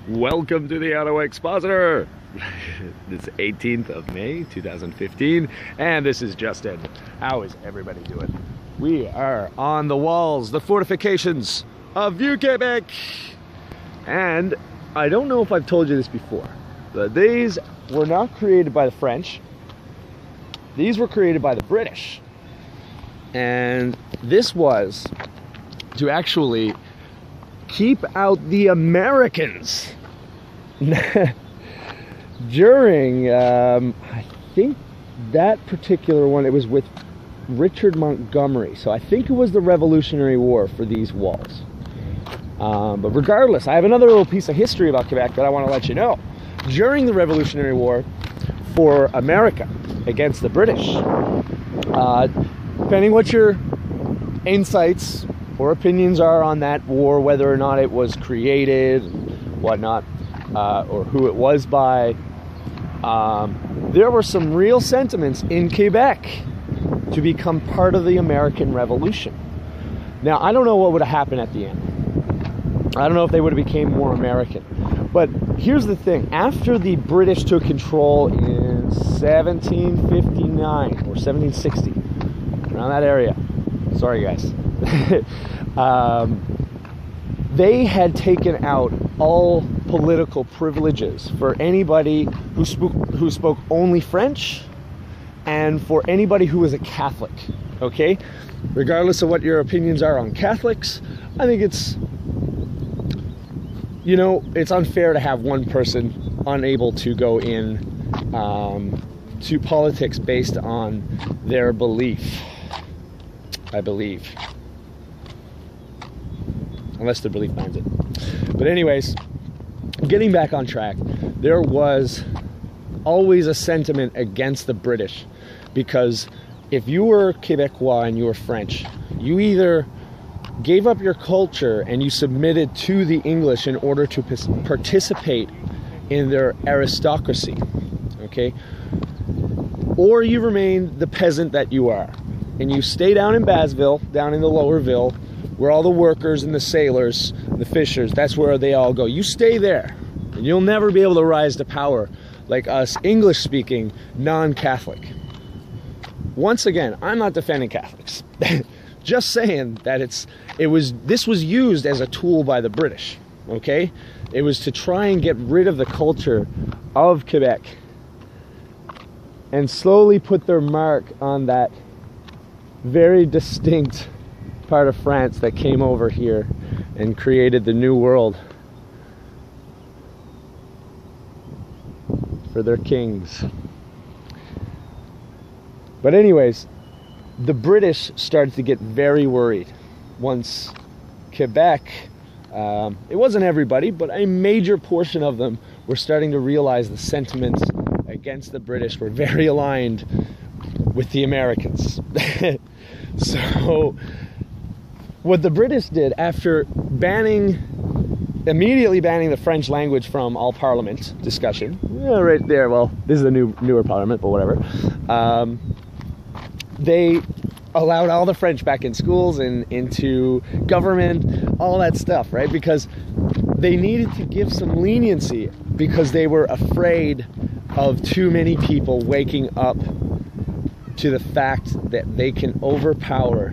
Welcome to the Auto Expositor. It's 18th of May 2015 and this is Justin. How is everybody doing? We are on the walls, the fortifications of Québec. And I don't know if I've told you this before, but these were not created by the French. These were created by the British. And this was to actually keep out the Americans during I think that particular one, it was with Richard Montgomery, so I think it was the Revolutionary War for these walls. But regardless, I have another little piece of history about Quebec that I want to let you know. During the Revolutionary War for America against the British, depending what your insights or opinions are on that war, whether or not it was created, whatnot, or who it was by, there were some real sentiments in Quebec to become part of the American Revolution. Now, I don't know what would have happened at the end. I don't know if they would have became more American. But here's the thing. After the British took control in 1759 or 1760, around that area, sorry guys, they had taken out all political privileges for anybody who spoke only French and for anybody who was a Catholic, okay? Regardless of what your opinions are on Catholics, I think it's, you know, it's unfair to have one person unable to go in to politics based on their belief, I believe. Unless their belief binds it. But anyways, getting back on track, there was always a sentiment against the British, because if you were Quebecois and you were French, you either gave up your culture and you submitted to the English in order to participate in their aristocracy, okay? Or you remained the peasant that you are, and you stay down in Bassville, down in the lower ville, where all the workers and the sailors, the fishers, that's where they all go. You stay there, and you'll never be able to rise to power like us English-speaking non-Catholic. Once again, I'm not defending Catholics. Just saying that this was used as a tool by the British, okay? It was to try and get rid of the culture of Quebec and slowly put their mark on that very distinct part of France that came over here and created the New World for their kings. But anyways, the British started to get very worried once Quebec, it wasn't everybody, but a major portion of them were starting to realize the sentiments against the British were very aligned with the Americans. So what the British did, after immediately banning the French language from all parliament discussion, right there, well, this is the newer parliament, but whatever, they allowed all the French back in schools and into government, all that stuff, right? Because they needed to give some leniency because they were afraid of too many people waking up to the fact that they can overpower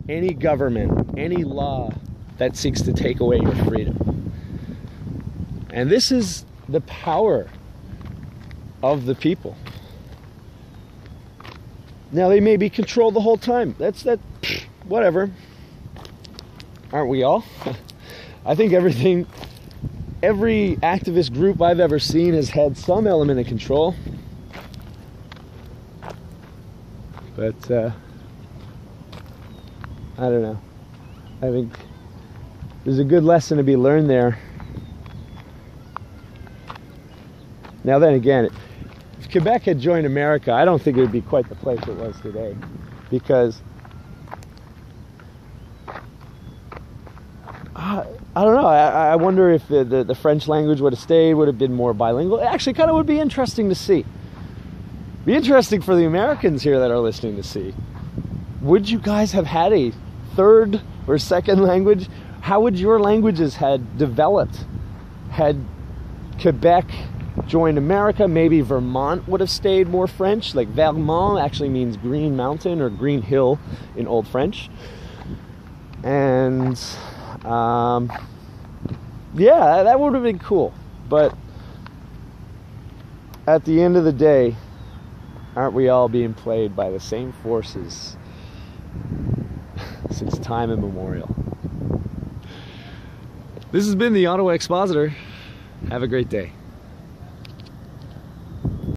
any government, any law that seeks to take away your freedom. And this is the power of the people. Now, they may be controlled the whole time. Whatever. Aren't we all? I think every activist group I've ever seen has had some element of control. But, I don't know. I think there's a good lesson to be learned there. Now then again, if Quebec had joined America, I don't think it would be quite the place it was today. Because, I don't know, I wonder if the French language would have stayed, would have been more bilingual. It actually kind of would be interesting to see. Be interesting for the Americans here that are listening to see. Would you guys have had a third or second language? How would your languages had developed Had Quebec joined America, maybe Vermont would have stayed more French. Like Vermont actually means green mountain or green hill in Old French. And yeah, that would have been cool. But at the end of the day, aren't we all being played by the same forces since time immemorial? This has been the Ottawa Expositor. Have a great day.